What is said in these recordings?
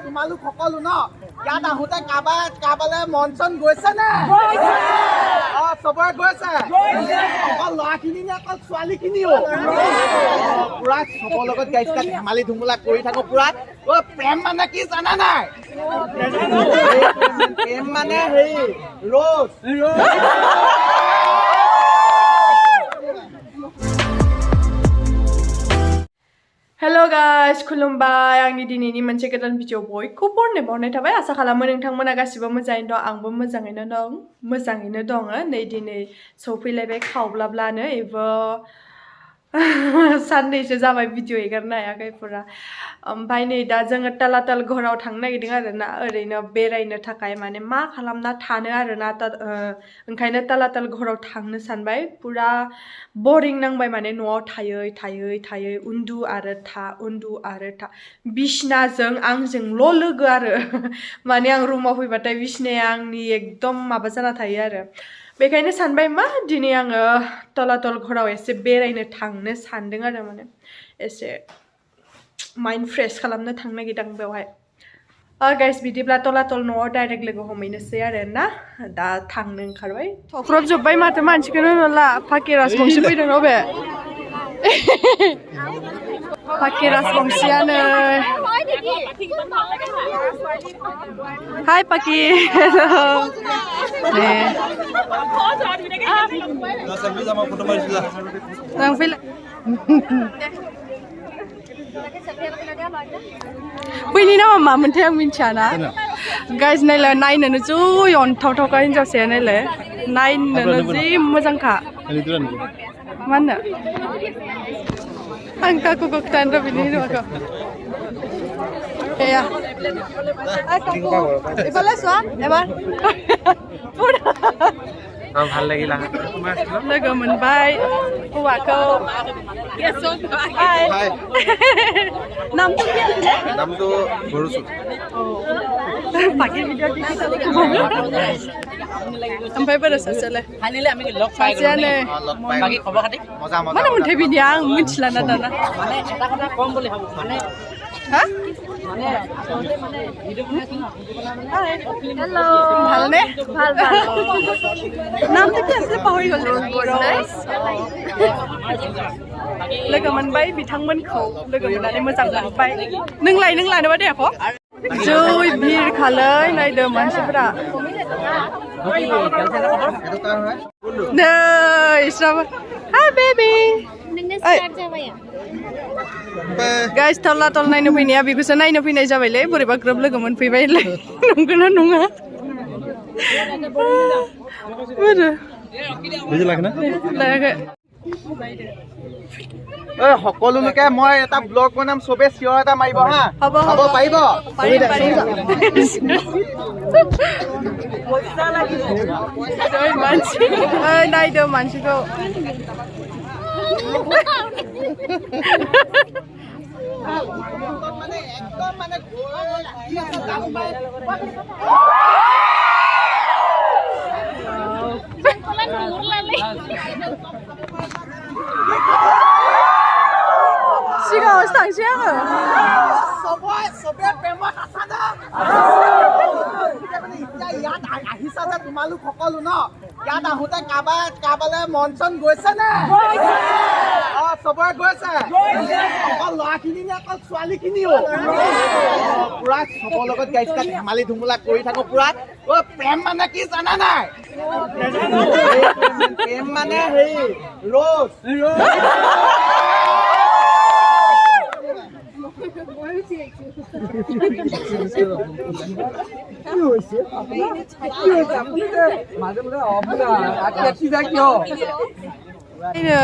তোমালোক সকলো ন ইয়াত আহোঁতে কাবালে মন চন গৈছে নে চবৰে গৈছে অকল ল'ৰাখিনি নে অকল ছোৱালীখিনিও পুৰা চবৰ লগত গাইছ ধেমালি ধুমুলা কৰি থাকো পুৰা প্ৰেম মানে কি জানা নাই প্ৰেম মানে হেৰি ৰ'জ Hello guys, खुलुमबाय आंनि दिनैनि मोनसे गोदान भिडिअ बयखौ बरनाय थाबाय आसा खालामो नोंथांमोना गासिबो मोजाङैनो दं आंबो मोजाङैनो दङ नै दिनै सौफैलायबाय खावब्लाब्लानो एबो साननैसो जाबाय भिडिअ एगारनो हायाखै पुरा ओमफ्राय नै दा जोङो तालाताल घराव थांनो नागिरदों आरोना ओरैनो बेरायनो थाखाय माने मा खालामना थानो आरोना ओंखायनो तालाताल घराव थांनो सानबाय पुरा बरिं नांबाय माने न'आव थायै उन्दु आरो था बिसनाजों आंजोंल' लोगो आरो माने आं रुमाव फैबाथाय बिसनाया आंनि एकदम माबा जाना थायो आरो बेखायनो सानबाय मा दिनै आङो तालाताल घराव एसे बेरायनो थांनो सानदों आरो माने एसे माइन्ड फ्रेश खालामनो थांनो नागिरदों बेवहाय गाइस बिदिब्ला तालाताल न'आव डाइरेक्ट लोगो हमहैनोसै आरो ना दा थांनो ओंखारबाय थख्रबजोब्बाय माथो मानसिखौनो नुला फाके राजबंशी फैदों न' बे फाके राजबंशीयानो हाय पाकी बैनि नामा मामोनथाय आं मिन्थियाना गाइस नायलाय नायनोनो जि अनथावथावखा हिनजावसाया नायलाय नायनोनो जि मोजांखा मा होनो आं काकु खोथानो बिनि माखौ एया एबारलाय चोवा एबार ভাল লাগিলা लोगो मोनबाय हौवाखौ নামটো গৰুচু পাখি ভিডিঅ' ओमफ्राय बोरै सासेयालाय सासेयानो मानो मोनथाय बिनि आं मिथिला ना दाना हा हेलो ভালনে ভাল नामটো কি আছিল পাহৰি গ'লো लोगो मोनबाय बिथांमोनखौ लोगो मोननानै मोजां मोनबाय नोंलाय नों लानोबा दे आख' जै भिर खालै नायदो मानसिफोरा नै इस्राबो हाय बेबी गाइस तालाताल नायनो फैनाया बेखौसो नायनो फैनाय जाबायलै बोरैबा ग्रोब लोगो मोनफैबायलै नंगौना नङा সকলো লোকে মই এটা ব্লগ বনাম চবে চিঞৰ এটা মাৰিব হা হ'ব পাৰিব নাইদো मानसिखौ सिगाङावसो थांसै आङो চবে প্ৰেমত আছা না ইয়াত আহিছা যে তোমালোক সকলো ন ইয়াত আহোঁতে কাবালে মন চন গৈছে নে চবৰে গৈছে অকল ল'ৰাখিনি নে অকল ছোৱালীখিনিও পুৰা চবৰ লগত গাইছ ধেমালি ধুমুলা কৰি থাকো পুৰা প্ৰেম মানে কি জানা নাই প্ৰেম মানে হেৰি ৰ'জ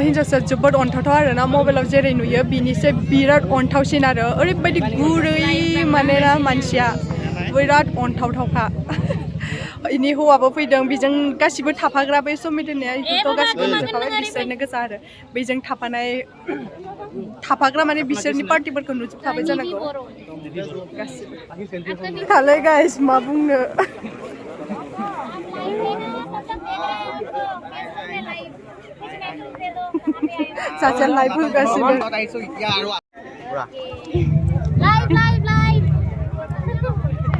हिनजावसा जोबोद अनथावथाव आरोना मबाइलाव जेरै नुयो बिनिसो बिराद अनथावसिन आरो ओरैबायदि गुरै मानोना मानसिया बिराद अनथावथावखा इनि हौवाबो फैदों बेजों गासिबो थाफाग्रा बे समितिनिया इखौथ' गासिबो नुजोबखाबाय बिसोरनो गोजा आरो बेजों थाफाग्रा माने बिसोरनि पार्टिफोरखौ नुजोबखाबाय जानांगौ गासिबो खालै गाइस मा बुंनो सासे लाइभ होगासिनो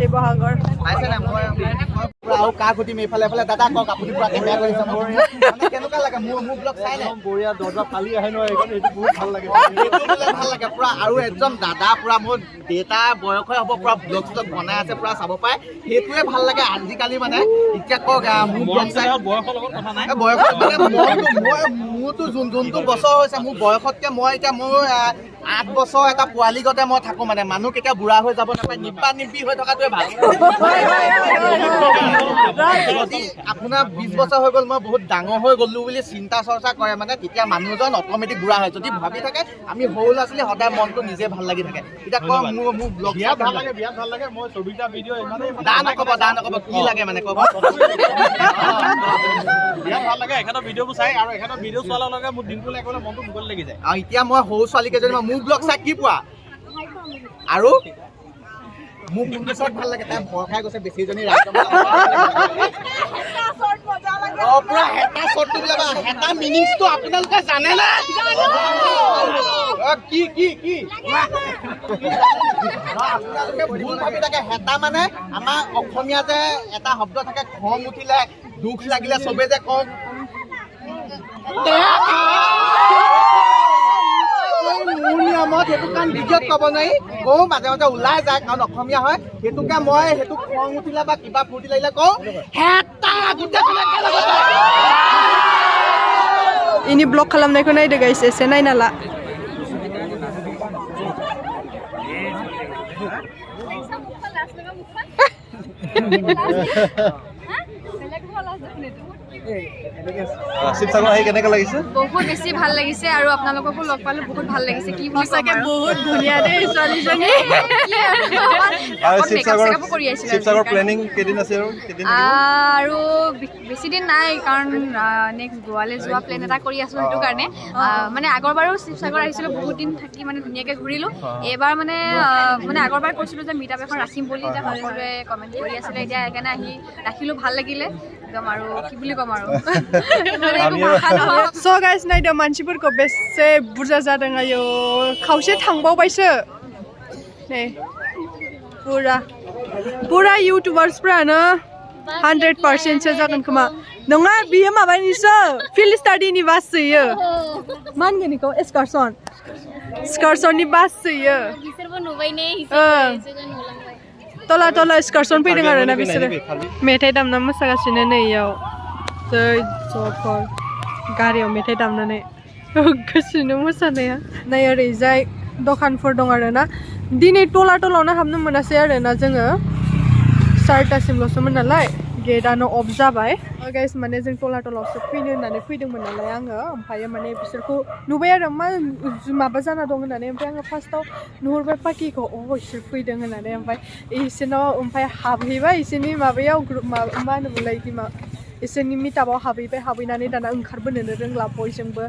শিৱসাগৰ কা খুটিম এইফালে এফালে দাদা কওক আপুনি পুৰা কেমেৰা কৰিছে কেনেকুৱা লাগে মোৰ ব্লগ চাই নাই বঢ়িয়া দৰ্জা ফালি আহে নহয় এইটো বহুত ভাল লাগে ভাল লাগে পুৰা আৰু একদম দাদা পুৰা মোৰ দেউতা বয়সে হ'ব পুৰা ব্লগ ষ্টক বনাই আছে পুৰা চাব পাৰে সেইটোৱে ভাল লাগে আজিকালি মানে এতিয়া কওক মোৰ ব্লগ চাই বয়সৰ লগত কথা নাই বয়সত মানে মোৰতো যোনটো বছৰ হৈছে মোৰ বয়সতকে মই এতিয়া মোৰ 8 বছৰ এটা পোৱালি গতে মই থাকো মানে মানুহ কেতিয়া বুঢ়া হৈ যাব নাপায় নিব্বি হৈ থকাটোৱে ভাল যদি আপোনাৰ 20 বছৰ হৈ গ'ল মই বহুত ডাঙৰ হৈ গ'লো বুলি চিন্তা চৰ্চা কৰে মানে তেতিয়া মানুহজন অট'মেটিক বুঢ়া হয় যদি ভাবি থাকে আমি সৰু ল'ৰা ছোৱালী সদায় মনটো নিজে ভাল লাগি থাকে এতিয়া কম মোৰ ব্লগ ভাল লাগে বিয়াত ভাল লাগে মই 24টা ভিডিঅ' ইমানেই দা নকব কি লাগে মানে ক'ব বিয়াত ভাল লাগে এখনৰ ভিডিঅ'বোৰ চাই আৰু এখনৰ ভিডিঅ' চোৱাৰ লগে মোৰ দিনটো লাগিলে মনটো মুকলি লাগি যায় আৰু এতিয়া মই সৰু ছোৱালী কেইজনী মোৰ ব্লগ চাই কি পোৱা আৰু মোক কোনটো শট ভাল লাগে তাই ভয় খাই গৈছে বেছিজনী পুৰা হেতা শটটো বোলে হেতা মিনিংছটো আপোনালোকে জানে না কি আপোনালোকে ভুল ভাবি থাকে হেতা মানে আমাৰ অসমীয়া যে এটা শব্দ থাকে খং উঠিলে দুখ লাগিলে চবে যে কওঁ মোৰ নিয়মত সেইটো কাৰণ ভিডিঅ'ত ক'ব নোৱাৰি কওঁ মাজে মাজে ওলাই যায় কাৰণ অসমীয়া হয় সেইটোকে মই সেইটো খং উঠিলে বা কিবা ফূৰ্তি লাগিলে কওঁ হেতা ini blog खालामनायखौ नायदो गाइस एसे नायना ला শিৱসাগৰ আহি কেনেকৈ লাগিছে বহুত বেছি ভাল লাগিছে আৰু আপোনালোককো লগ পালে বহুত ভাল লাগিছে কি সঁচাকে বহুত ধুনীয়া দেই ছোৱালীজনী শিৱসাগৰ প্লেনিং কেইদিন আছে আৰু বেছি দিন নাই কাৰণ নেক্সট গোৱালৈ যোৱা প্লেন এটা কৰি আছো সেইটো কাৰণে মানে আগৰবাৰো শিৱসাগৰ আহিছিলোঁ বহুত দিন থাকি মানে ধুনীয়াকৈ ঘূৰিলোঁ এইবাৰ মানে আগৰবাৰ কৈছিলোঁ যে মিট আপ এখন ৰাখিম বুলি এতিয়া সকলোৱে কমেণ্ট কৰি আছিলে এতিয়া সেইকাৰণে আহি ৰাখিলোঁ ভাল লাগিলে एकदम आरो কি বুলি কম আৰু स' गाइस नायदो मानसिफोरखौ बेसे बुरजा जादों आयो खावसे थांबावबायसो नै पुरा इउटुबार्सफ्रानो 100% सो जागोन खोमा नङा बियो माबानिसो फिल्ड स्टाडिनि बास होयो मा होनगोन बेखौ एक्सकारसननि बास होयो बिसोरबो नुबाय ने हिसाबै नुलांबाय तला एक्सकारसन फैदों आरोना बिसोरो मेथाइ दामना मोसागासिनो नै इयाव जै जफर गारियाव मेथाइ दामनानै गोसोनो मोसानाया नै ओरैजाय दखानफोर दं आरोना दिनै तलावनो हाबनो मोनासै आरोना जोङो 4टासिमल'सोमोन नालाय गेटआनो अफ जाबाय गाइस माने जों तलावसो फैनो होननानै फैदोंमोन नालाय आङो ओमफ्राय माने बिसोरखौ नुबाय आरो माबा जाना दं होननानै ओमफ्राय आङो फार्स्टआव नुहरबाय पाकिखौ इसोर फैदों होननानै ओमफ्राय इसोरनाव ओमफ्राय हाबहैबाय इसोरनि माबायाव मा होनोमोनलाय इसोरनि मिटापाव हाबहैनानै दाना ओंखारबोनोनो रोंला बयजोंबो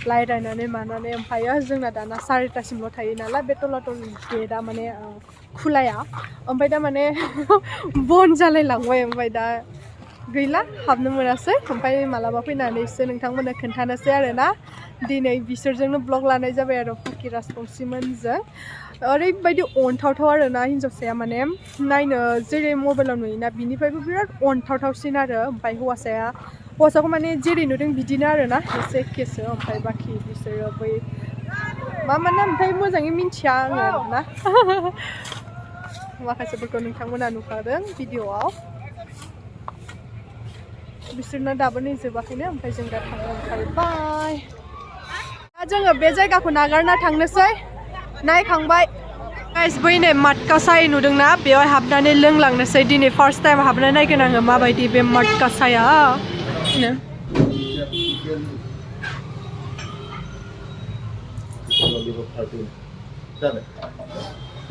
रायज्लायनानै मानानै ओमफ्राय जोंना दाना 4टासिमल' थायो नालाय बे तलातल गेटआ माने खुलाया ओमफ्राय दा माने बन जालायलांबाय ओमफ्राय दा गैला हाबनो मोनासै ओमफ्राय मालाबा फैनानैसो नोंथांमोननो खोन्थानोसै आरोना दिनै बिसोरजोंनो ब्लग लानाय जाबाय आरो पाकि राजबंशीमोनजों ओरैबायदि अनथावथाव आरोना हिन्जावसाया माने नायनो जेरै मबाइलाव नुयोना बिनिफ्रायबो बिराद अनथावथावसिन आरो ओमफ्राय हौवासाखौ माने जेरै नुदों बिदिनो आरोना एसे एखेसो ओमफ्राय बाखि बिसोरो बै मा ओमफ्राय मोजाङै मिन्थिया आङो आरोना माखासेफोरखौ नोंथांमोना नुखादों भिडिअ'आव बिसोरना दाबो नै जोबाखैनो ओमफ्राय जों दा थांनो ओंखारबाय दा जोङो बे जायगाखौ नागारना थांनोसै नायखांबाय गाइस बै नै मटकासाय नुदोंना बेयाव हाबनानै लोंलांनोसै दिनै फार्स्ट टाइम हाबना नायगोन आङो माबायदि बे मटकासाया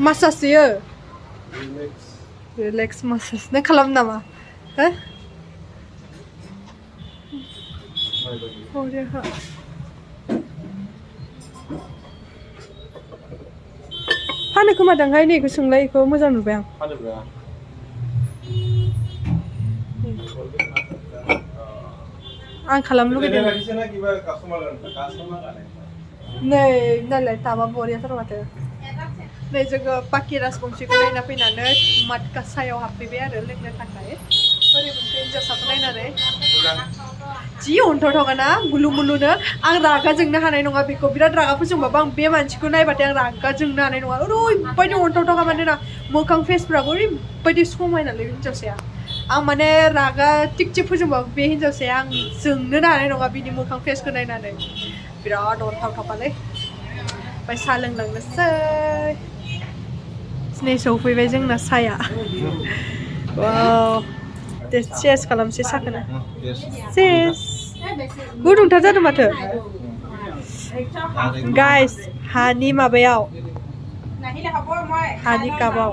मासाज होयो रिलेक्स मासाज नों खालाम नामा हो फानो खोमादांहाय नै बेखौ सोंलाय बेखौ मोजां नुबाय आं आं खालामनो लुगैदों नै नालाय ताबा बरियाथार माथो नै जोङो पाकि राजबंशीखौ नायना फैनानै माटका सायाव हाबफैबाय आरो लोंनो थाखाय बोरै मोनखो हिन्जावसाखौ नायनानै जि अन्थावथावना गुलु मुलुनो आं रागा जोंनो हानाय नङा बेखौ बिराद रागा फोजोंबाबो आं बे मानसिखौ नायबाथाय आं रागा जोंनो हानाय नङा ओरैबायदि अन्थावथावखा मानोना मोखां फेसफ्राबो ओरैबायदि समायनालै हिन्जावसाया आं माने रागा टिक टिक फोजोंबाबो बे हिन्जावसाया आं जोंनो हानाय नङा बिनि मोखां फेसखौ नायनानै बिराद अन्थावथावखालै ओमफ्राय साहा लोंलांनोसै नै सौफैबाय जोंना साया वाव चेस खालामसै साखौनो चेस गुदुंथार जादों माथो गाइस हानि माबायाव हानि कापाव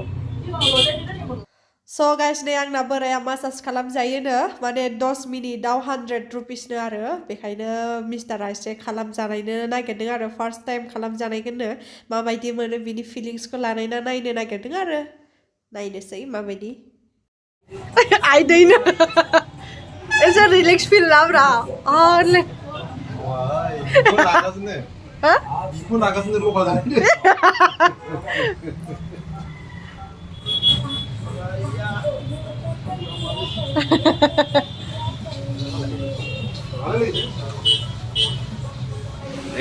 स' गाइस नै आंना बोराया मासाज खालामजायोनो माने 10 मिनिटाव 100 रुपिसनो आरो बेखायनो मिस्टारा एसे खालामजानायनो नागिरदों आरो फार्स्ट टाइम खालामजानायखौनो माबायदि मोनो बिनि फिलिंसखौ लानायना नायनो नागिरदों आरो नायनोसै माबायदि आइदैनो एसे रिलेक्स फिल लाब्रा अले 이거 나가서네. 어? 이거 나가서네 로가는데.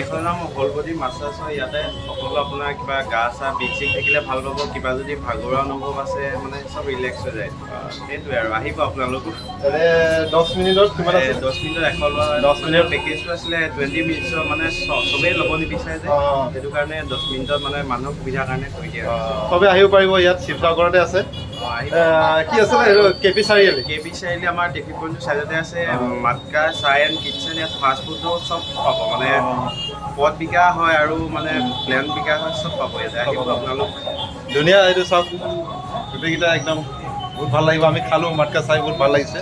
এইখন নাম হোল বডি মাছাজ হয় ইয়াতে সকলো আপোনাৰ কিবা গা চা বিষ চিষ থাকিলে ভাল পাব কিবা যদি ভাগৰুৱা অনুভৱ আছে মানে চব ৰিলেক্স হৈ যায় সেইটোৱে আৰু আহিব আপোনালোক 10 মিনিটত কিমান আছে 10 মিনিটত 10 মিনিটৰ পেকেজটো আছিলে 20 মিনিটৰ মানে চবেই ল'ব নিবিচাৰে যে সেইটো কাৰণে 10 মিনিটত মানে মানুহৰ সুবিধাৰ কাৰণে কৰি দিয়ে সবে আহিব পাৰিব ইয়াত শিৱসাগৰতে আছে কি আছে কেপি চাৰিআলি আমাৰ টিফিন পইণ্টৰ চাইডতে আছে মাটকা চাই এণ্ড কিটচেন ইয়াত ফাষ্ট ফুডো চব পাব মানে পদ বিকা হয় আৰু মানে প্লেন বিকা হয় চব পাব ইয়াতে আহিব আপোনালোক ধুনীয়া এইটো চাওক গোটেইকেইটা একদম বহুত ভাল লাগিব আমি খালো মাটকা চাই বহুত ভাল লাগিছে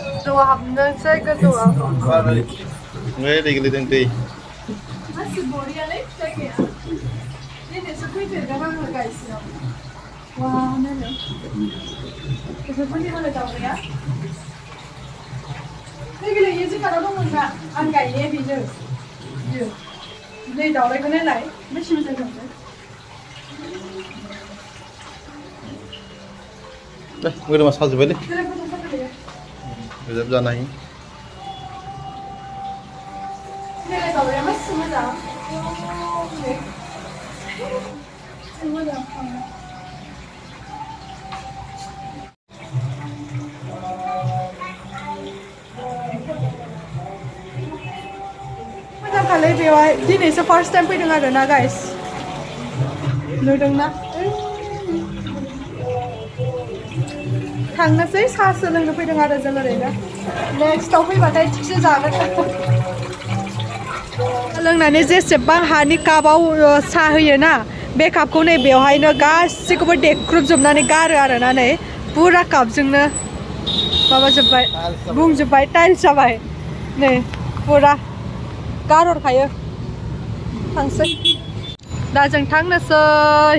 नै दावरायखौ नायलाय बेसे मोजां जाबाय मोदोमा साजोब्बायलै रिजार्भ जानो हायो नायलाय दावराया मासे मोजां मोजां मोजांखालै बेवहाय दिनैसो फार्स्ट टाइम फैदों आरो ना गाइस नुदोंना थांनोसै साहासो लोंनो फैदों आरो जों ओरैनो नेक्स्टआव फैबाथाय थिगसे जागोन लोंनानै जेसेबां हानि कापाव साहा होयोना बे कापखौ नै बेवहायनो गासैखौबो देख्रुबजोबनानै गारो आरोना नै पुरा कापजोंनो माबाजोब्बाय बुंजोब्बाय टाइल्स जाबाय नै पुरा गारहरखायो थांसै दा जों थांनोसै